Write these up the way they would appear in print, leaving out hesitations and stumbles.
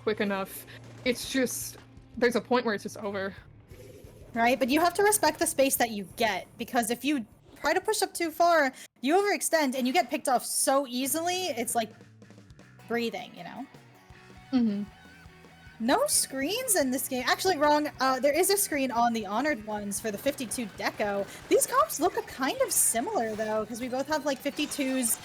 quick enough. It's just, there's a point where it's just over. Right, but you have to respect the space that you get, because if you try to push up too far, you overextend and you get picked off so easily, it's like breathing, you know? Mm-hmm. No screens in this game. Actually, wrong. There is a screen on the Honored ones for the 52 Deco. These comps look kind of similar, though, because we both have, like, 52s.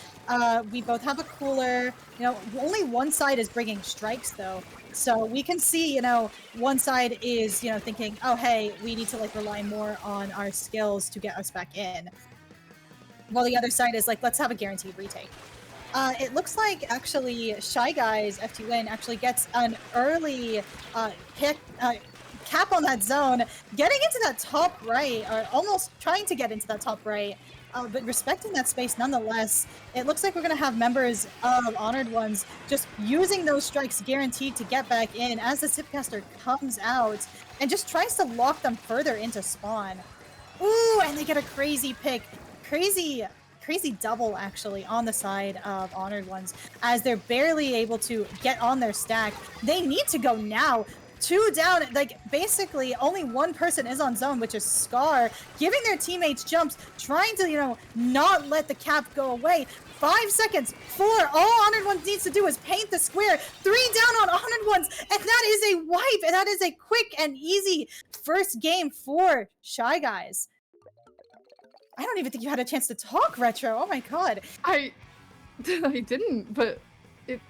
We both have a cooler. You know, only one side is bringing strikes, though. So we can see, you know, one side is, you know, thinking, oh, hey, we need to, like, rely more on our skills to get us back in. While the other side is like, let's have a guaranteed retake. It looks like actually Shy Guys FT Win actually gets an early cap on that zone, getting into that top right, or almost trying to get into that top right, but respecting that space nonetheless. It looks like we're going to have members of Honored Ones just using those strikes guaranteed to get back in as the Zipcaster comes out and just tries to lock them further into spawn. Ooh, and they get a crazy pick. Crazy double, actually, on the side of Honored Ones, as they're barely able to get on their stack. They need to go now. 2 down, like, basically, only one person is on zone, which is Scar, giving their teammates jumps, trying to, you know, not let the cap go away. 5 seconds, 4, all Honored Ones needs to do is paint the square. 3 down on Honored Ones, and that is a wipe, and that is a quick and easy first game for Shy Guys. I don't even think you had a chance to talk, Retro. Oh my god. I didn't, but it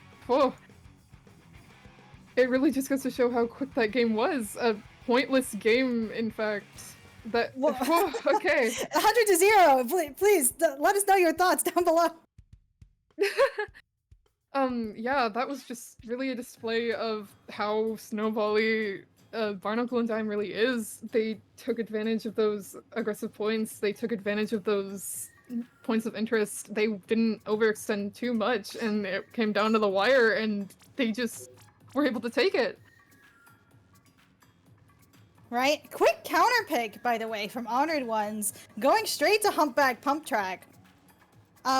really just goes to show how quick that game was. A pointless game, in fact. That okay. 100-0. Please let us know your thoughts down below. Yeah, that was just really a display of how snowbally Barnacle and Dime really is. They took advantage of those aggressive points. They took advantage of those points of interest. They didn't overextend too much, and it came down to the wire, and they just were able to take it. Right? Quick counter pick, by the way, from Honored Ones, going straight to Humpback Pump Track.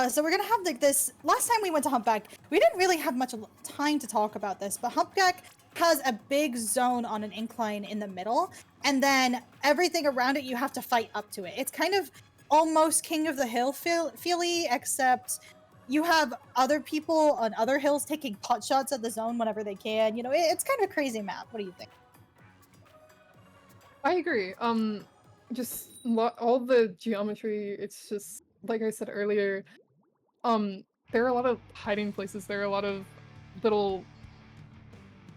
So we're gonna have like this. Last time we went to Humpback, we didn't really have much time to talk about this, but Humpback has a big zone on an incline in the middle, and then everything around it you have to fight up to it. It's kind of almost King of the Hill feely, except you have other people on other hills taking pot shots at the zone whenever they can. You know, it's kind of a crazy map. What do you think? I agree. Just all the geometry, it's just, like I said earlier, there are a lot of hiding places, there are a lot of little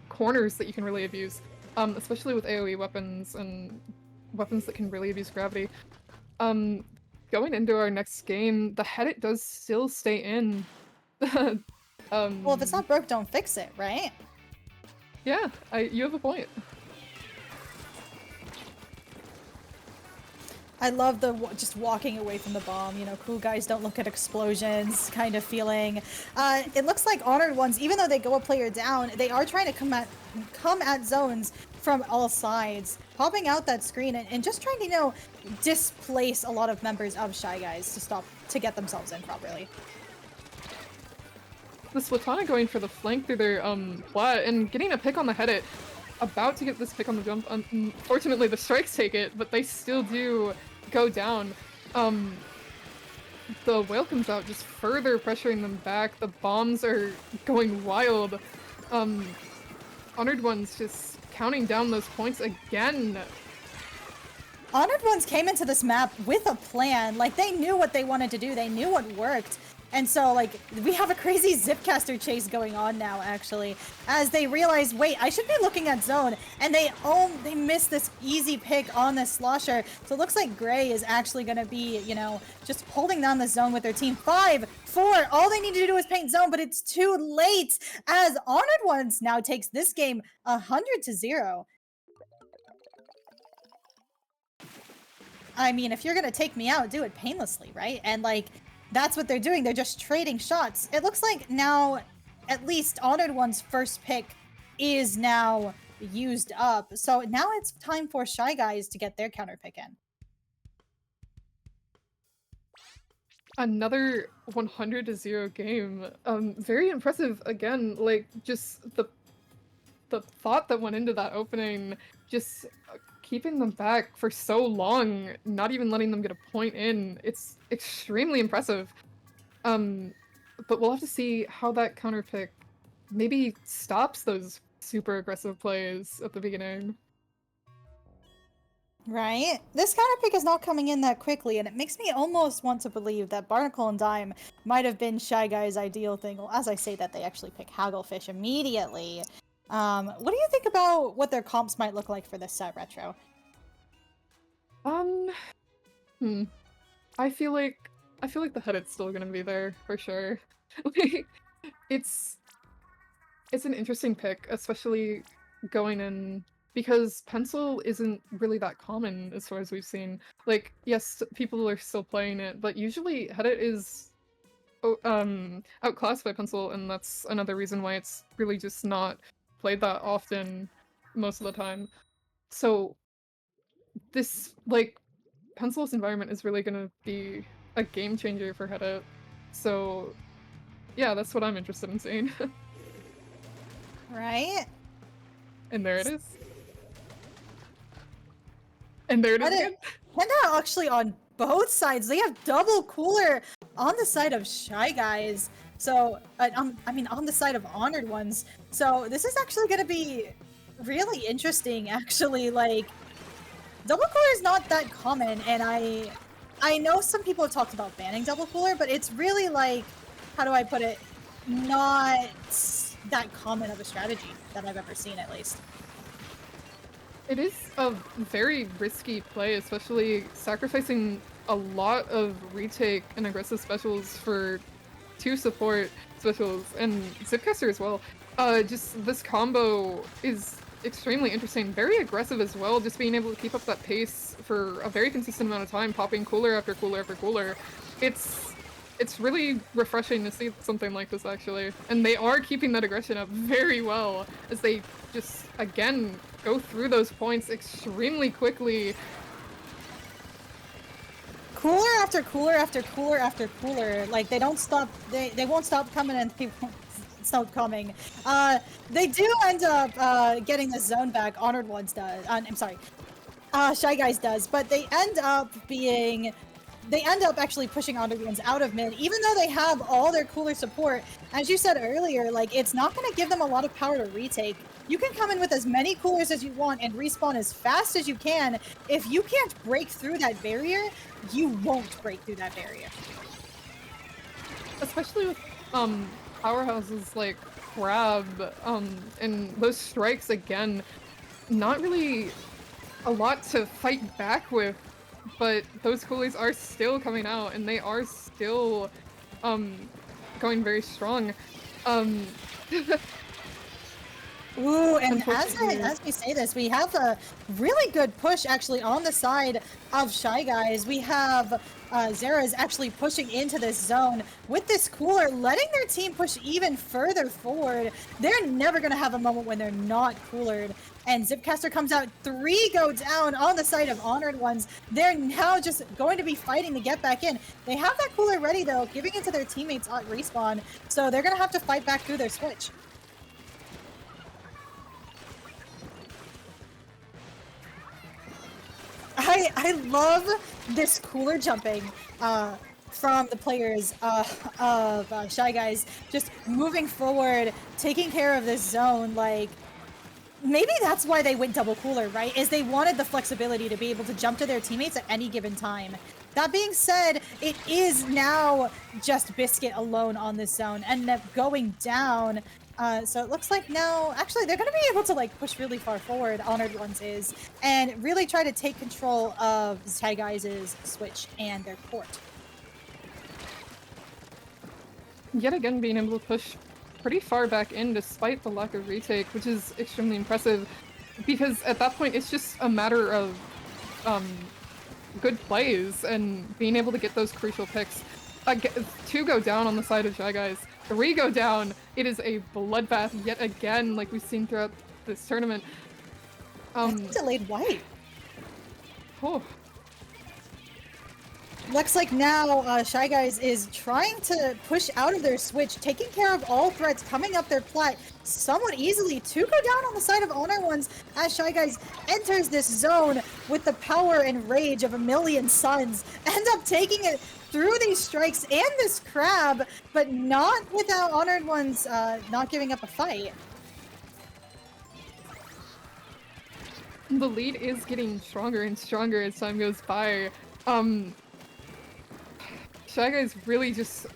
corners that you can really abuse, especially with AoE weapons and weapons that can really abuse gravity. Going into our next game, the head does still stay in. Well, if it's not broke, don't fix it, right? Yeah, you have a point. I love the just walking away from the bomb, you know, cool guys don't look at explosions kind of feeling. It looks like Honored Ones, even though they go a player down, they are trying to come at zones from all sides, popping out that screen and just trying to, you know, displace a lot of members of Shy Guys to get themselves in properly. The Splatana going for the flank through their plat and getting a pick on the head. About to get this pick on the jump. Unfortunately, the strikes take it, but they still do go down. The whale comes out, just further pressuring them back. The bombs are going wild. Honored Ones just counting down those points again. Honored Ones came into this map with a plan. Like, they knew what they wanted to do. They knew what worked. And so, like, we have a crazy Zipcaster chase going on now, actually, as they realize, wait, I should be looking at zone, and they miss this easy pick on the slosher. So it looks like Gray is actually going to be, you know, just holding down the zone with their team. 5, 4, all they need to do is paint zone, but it's too late, as Honored Ones now takes this game 100-0. I mean, if you're going to take me out, do it painlessly, right? And, like, that's what they're doing. They're just trading shots. It looks like now, at least Honored One's first pick is now used up. So now it's time for Shy Guys to get their counter pick in. Another 100-0 game. Very impressive again. Like, just the the thought that went into that opening, just keeping them back for so long, not even letting them get a point in, it's extremely impressive. But we'll have to see how that counter pick maybe stops those super aggressive plays at the beginning. Right? This counter pick is not coming in that quickly, and it makes me almost want to believe that Barnacle and Dime might have been Shy Guy's ideal thing. Well, as I say that, they actually pick Hagglefish immediately. What do you think about what their comps might look like for this set, Retro? I feel like the Headit's still gonna be there for sure. Like, it's an interesting pick, especially going in because pencil isn't really that common as far as we've seen. Like, yes, people are still playing it, but usually Headit is outclassed by pencil, and that's another reason why it's really just not played that often most of the time. So this, like, pencil's environment is really gonna be a game changer for Headit. So yeah, that's what I'm interested in seeing. Right? And there it is. And there it is again. Panda actually on both sides. They have double cooler on the side of Shy Guys. So, I mean, on the side of Honored Ones. So this is actually going to be really interesting, actually. Like, double cooler is not that common, and I know some people have talked about banning double cooler, but it's really like, how do I put it, not that common of a strategy that I've ever seen, at least. It is a very risky play, especially sacrificing a lot of retake and aggressive specials for 2 support specials, and Zipcaster as well. Just this combo is extremely interesting, very aggressive as well, just being able to keep up that pace for a very consistent amount of time, popping cooler after cooler after cooler. It's really refreshing to see something like this, actually. And they are keeping that aggression up very well as they just, again, go through those points extremely quickly. Cooler after cooler after cooler after cooler. Like, they don't stop, they won't stop coming and people stop coming. They do end up getting the zone back. Honored Ones does. I'm sorry. Shy Guys does, but they end up actually pushing Honored Ones out of mid, even though they have all their cooler support. As you said earlier, like, it's not going to give them a lot of power to retake. You can come in with as many coolers as you want and respawn as fast as you can. If you can't break through that barrier, you won't break through that barrier. Especially with powerhouses like Crab, and those strikes, again, not really a lot to fight back with, but those coolies are still coming out, and they are still going very strong. Ooh, and as we say this, we have a really good push actually on the side of Shy Guys. We have Zera's actually pushing into this zone with this cooler, letting their team push even further forward. They're never going to have a moment when they're not coolered. And Zipcaster comes out, 3 go down on the side of Honored Ones. They're now just going to be fighting to get back in. They have that cooler ready though, giving it to their teammates at respawn. So they're going to have to fight back through their switch. I love this cooler jumping from the players of Shy Guys, just moving forward, taking care of this zone. Like, maybe that's why they went double cooler, right? Is they wanted the flexibility to be able to jump to their teammates at any given time. That being said, it is now just Biscuit alone on this zone, ended up going down. So it looks like now, actually, they're going to be able to, like, push really far forward, Honored Ones is, and really try to take control of Shy Guys' switch and their port. Yet again, being able to push pretty far back in despite the lack of retake, which is extremely impressive, because at that point, it's just a matter of good plays and being able to get those crucial picks. 2 go down on the side of Shy Guys. 3 go down. It is a bloodbath yet again, like we've seen throughout this tournament. That's delayed white. Oh. Looks like now Shy Guys is trying to push out of their switch, taking care of all threats coming up their plat somewhat easily to go down on the side of Honor Ones as Shy Guys enters this zone with the power and rage of a million suns. End up taking it through these strikes and this crab, but not without Honored Ones not giving up a fight. The lead is getting stronger and stronger as time goes by. Shy Guy's really just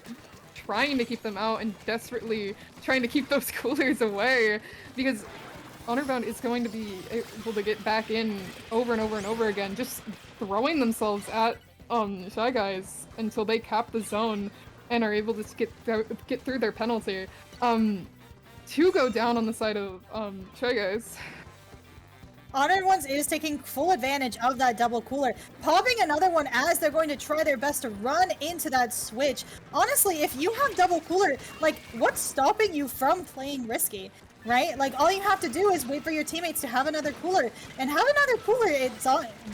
trying to keep them out and desperately trying to keep those coolers away because Honorbound is going to be able to get back in over and over and over again, just throwing themselves at Shy Guys until they cap the zone and are able to get through their penalty. To go down on the side of Shy Guys. Honored Ones is taking full advantage of that double cooler, popping another one as they're going to try their best to run into that switch. Honestly, if you have double cooler, like, what's stopping you from playing risky? Right? Like, all you have to do is wait for your teammates to have another cooler. And have another cooler,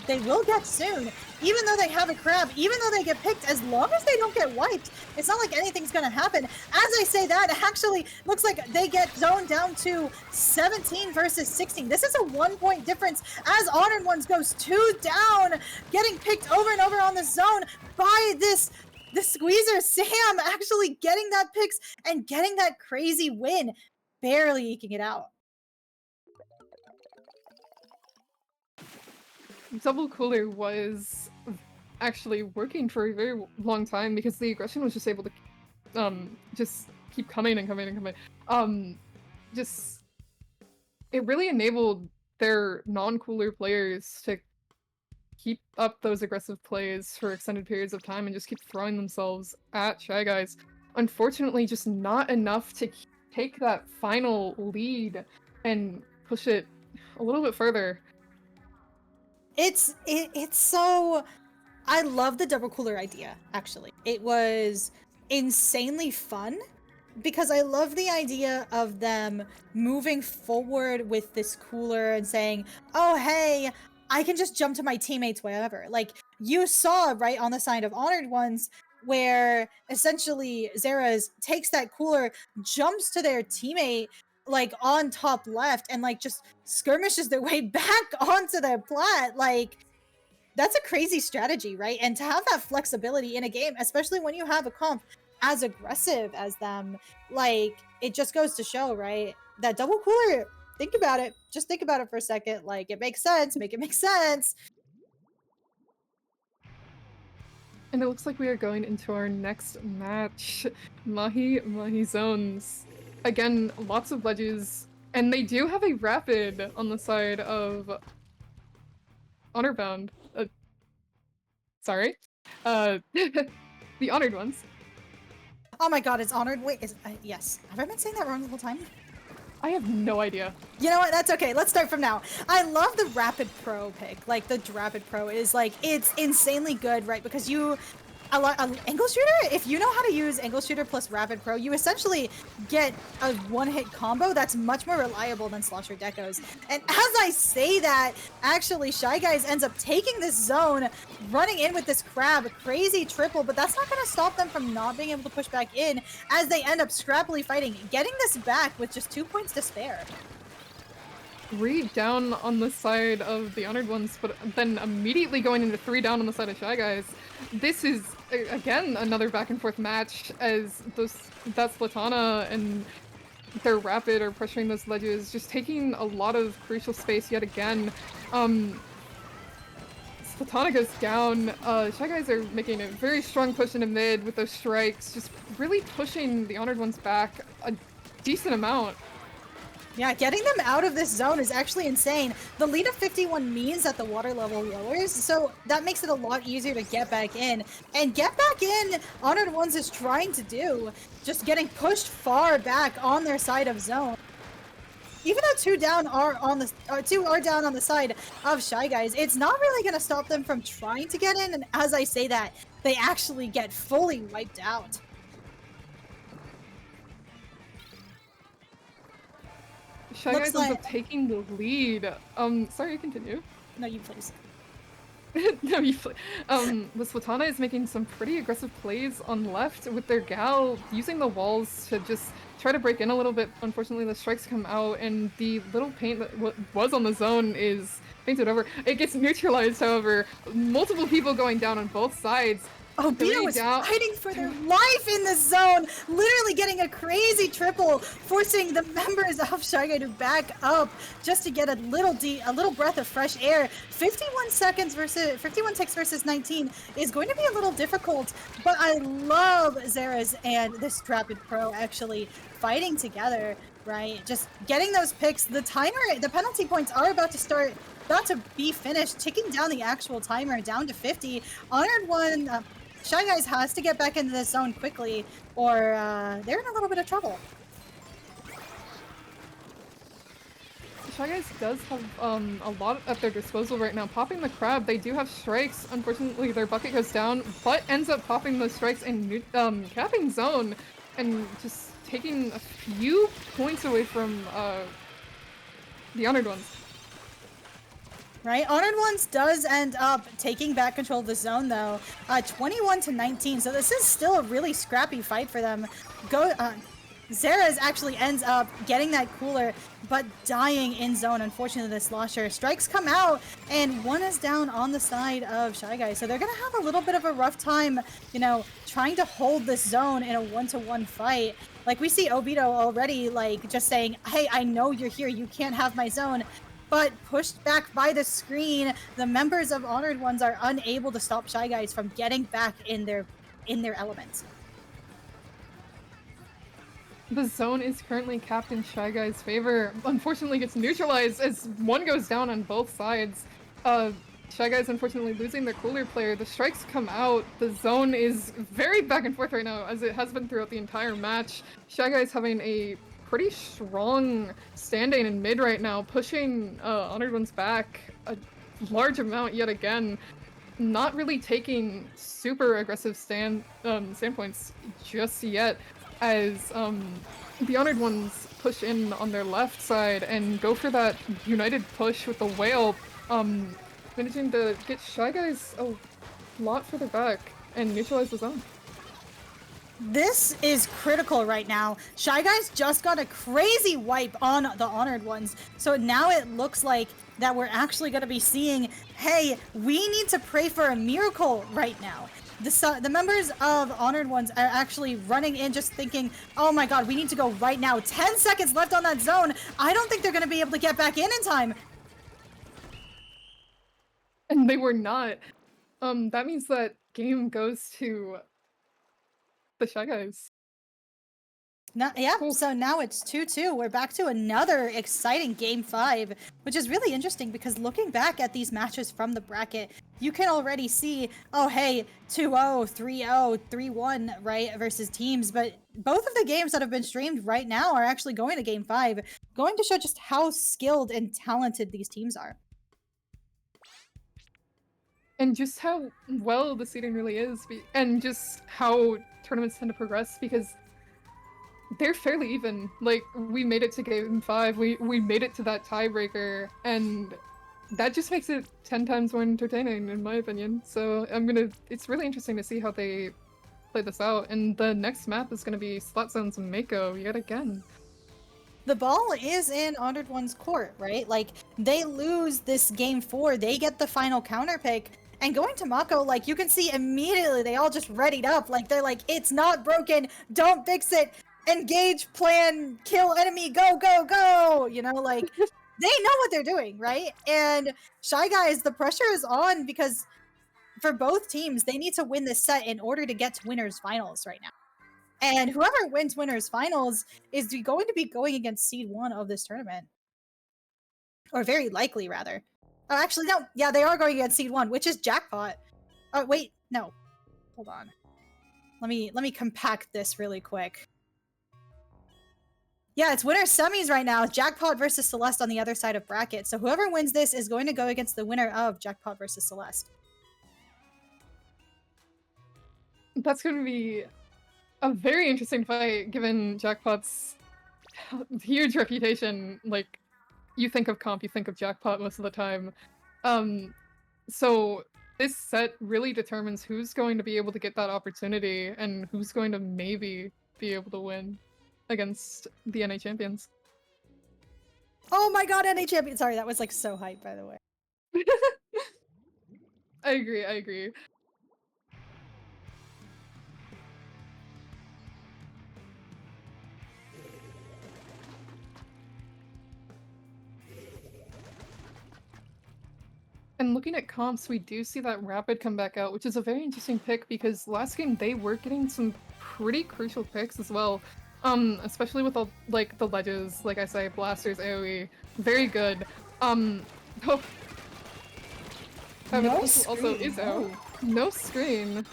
they will get soon. Even though they have a crab, even though they get picked, as long as they don't get wiped, it's not like anything's gonna happen. As I say that, it actually looks like they get zoned down to 17 versus 16. This is a 1-point difference as Honored Ones goes 2 down, getting picked over and over on the zone by the squeezer Sam actually getting that picks and getting that crazy win. Barely eking it out. Double cooler was actually working for a very long time because the aggression was just able to just keep coming and coming and coming. It really enabled their non-cooler players to keep up those aggressive plays for extended periods of time and just keep throwing themselves at Shy Guys. Unfortunately, just not enough to take that final lead and push it a little bit further. It's so... I love the double cooler idea, actually. It was insanely fun because I love the idea of them moving forward with this cooler and saying, oh, hey, I can just jump to my teammates wherever. Like, you saw, right, on the side of Honored Ones, where essentially Zeras takes that cooler, jumps to their teammate, like, on top left, and, like, just skirmishes their way back onto their plat. Like, that's a crazy strategy, right? And to have that flexibility in a game, especially when you have a comp as aggressive as them, like, it just goes to show, right? That double cooler, think about it. Just think about it for a second. Like, it makes sense. Make it make sense. And it looks like we are going into our next match. Mahi Zones. Again, lots of ledges. And they do have a rapid on the side of Honorbound. Sorry. The Honored Ones. Oh my god, it's Honored. Wait, yes. Have I been saying that wrong the whole time? I have no idea. You know what? That's okay. Let's start from now. I love the Rapid Pro pick. Like, the Rapid Pro is, like, it's insanely good, right? Because you... Angle Shooter, if you know how to use Angle Shooter plus Rapid Pro, you essentially get a one-hit combo that's much more reliable than Slosher Decos. And as I say that, actually, Shy Guys ends up taking this zone, running in with this crab, crazy triple, but that's not going to stop them from not being able to push back in as they end up scrappily fighting, getting this back with just 2 points to spare. 3 down on the side of the Honored Ones, but then immediately going into 3 down on the side of Shy Guys. This is, again, another back and forth match as that Splatana and their Rapid are pressuring those ledges, just taking a lot of crucial space yet again. Splatana goes down. Shy Guys are making a very strong push into mid with those strikes, just really pushing the Honored Ones back a decent amount. Yeah, getting them out of this zone is actually insane. The lead of 51 means that the water level lowers, so that makes it a lot easier to get back in. And get back in, Honored Ones is trying to do, just getting pushed far back on their side of zone. Even though 2 down are on the 2 are down on the side of Shy Guys, it's not really going to stop them from trying to get in, and as I say that, they actually get fully wiped out. Shy Guys ends up taking the lead. Sorry, continue. No, you please. No, the Slatana is making some pretty aggressive plays on left with their gal, using the walls to just try to break in a little bit. Unfortunately, the strikes come out, and the little paint that was on the zone is painted over. It gets neutralized, however. Multiple people going down on both sides. Obito was down. fighting for their life in the zone, literally getting a crazy triple, forcing the members of Shy Guy to back up just to get a little breath of fresh air. 51 ticks versus 19 is going to be a little difficult, but I love Zera's and this Rapid Pro actually fighting together, right? Just getting those picks. The penalty points are about to be finished, ticking down the actual timer down to 50. Honored One, Shy Guys has to get back into this zone quickly, or they're in a little bit of trouble. Shy Guys does have a lot at their disposal right now. Popping the crab, they do have strikes. Unfortunately, their bucket goes down, but ends up popping those strikes and capping zone, and just taking a few points away from the Honored Ones. Right, Honored Ones does end up taking back control of the zone though, 21 to 19. So this is still a really scrappy fight for them. Zera's actually ends up getting that cooler, but dying in zone. Unfortunately, this Slosher strikes come out, and one is down on the side of Shy Guys. So they're gonna have a little bit of a rough time, you know, trying to hold this zone in a 1-to-1 fight. Like we see Obito already, like just saying, "Hey, I know you're here. You can't have my zone." But pushed back by the screen, the members of Honored Ones are unable to stop Shy Guys from getting back in their elements. The zone is currently capped in Shy Guy's favor. Unfortunately, gets neutralized as one goes down on both sides. Shy Guys unfortunately losing their cooler player. The strikes come out. The zone is very back and forth right now, as it has been throughout the entire match. Shy Guys having a pretty strong standing in mid right now, pushing Honored Ones back a large amount yet again. Not really taking super aggressive standpoints just yet, as the Honored Ones push in on their left side and go for that united push with the whale, managing to get Shy Guys a lot further back and neutralize the zone. This is critical right now. Shy Guys just got a crazy wipe on the Honored Ones, so now it looks like that we're actually going to be seeing, hey, we need to pray for a miracle right now. The members of Honored Ones are actually running in just thinking, oh my god, we need to go right now. 10 seconds left on that zone. I don't think they're going to be able to get back in time. And they were not. That means that game goes to the Shy Guys. Yeah, cool. So now it's 2-2. We're back to another exciting Game 5, which is really interesting because looking back at these matches from the bracket, you can already see, oh hey, 2-0, 3-0, 3-1, right, versus teams. But both of the games that have been streamed right now are actually going to Game 5, going to show just how skilled and talented these teams are. And just how well the seeding really is, and just how tournaments tend to progress, because they're fairly even. Like, we made it to Game 5, we made it to that tiebreaker, and that just makes it 10 times more entertaining, in my opinion. So it's really interesting to see how they play this out, and the next map is gonna be Slot Zones and Mako yet again. The ball is in Honored One's court, right? Like, they lose this Game 4, they get the final counter pick, and going to Mako, like, you can see immediately they all just readied up. Like, they're like, it's not broken, don't fix it, engage, plan, kill enemy, go, go, go! You know, like, they know what they're doing, right? And Shy Guys, the pressure is on because for both teams, they need to win this set in order to get to winners finals right now. And whoever wins winners finals is going to be going against seed 1 of this tournament. Or very likely, rather. Oh, actually, no. Yeah, they are going against seed 1, which is Jackpot. Oh, wait, no. Hold on. Let me compact this really quick. Yeah, it's winner semis right now. Jackpot versus Celeste on the other side of bracket. So whoever wins this is going to go against the winner of Jackpot versus Celeste. That's going to be a very interesting fight, given Jackpot's huge reputation. Like, you think of comp, you think of Jackpot most of the time. So this set really determines who's going to be able to get that opportunity and who's going to maybe be able to win against the NA champions. Oh my god, NA champion! Sorry, that was like so hype, by the way. I agree, I agree. And looking at comps, we do see that Rapid come back out, which is a very interesting pick because last game they were getting some pretty crucial picks as well. Especially with all, like, the ledges, like I say, blasters, AoE, very good. Oh, No also screen. is out. No screen.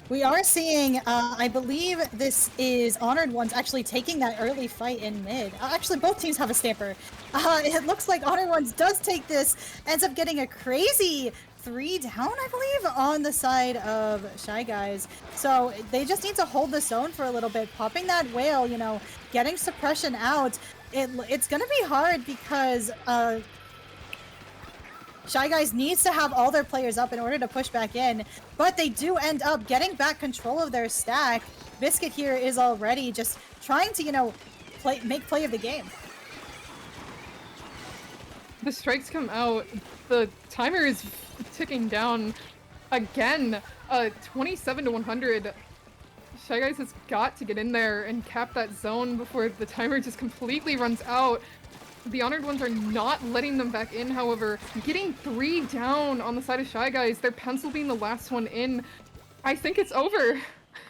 We are seeing, I believe this is Honored Ones actually taking that early fight in mid. Actually, both teams have a stamper. It looks like Honored Ones does take this, ends up getting a crazy 3 down, I believe, on the side of Shy Guys. So they just need to hold the zone for a little bit, popping that whale, you know, getting suppression out. It's gonna be hard because Shy Guys needs to have all their players up in order to push back in, but they do end up getting back control of their stack. Biscuit here is already just trying to, you know, make play of the game. The strikes come out. The timer is ticking down again. 27 to 100. Shy Guys has got to get in there and cap that zone before the timer just completely runs out. The Honored Ones are not letting them back in, however, getting 3 down on the side of Shy Guys, their pencil being the last one in. I think it's over.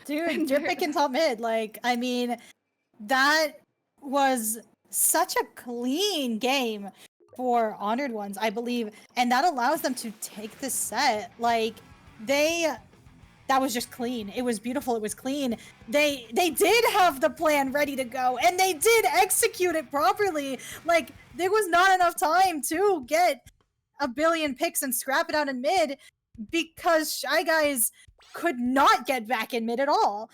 Dude, you're picking top mid. Like, I mean, that was such a clean game for Honored Ones, I believe, and that allows them to take the set. Like, that was just clean. It was beautiful. It was clean. They did have the plan ready to go, and they did execute it properly. Like, there was not enough time to get a billion picks and scrap it out in mid because Shy Guys could not get back in mid at all.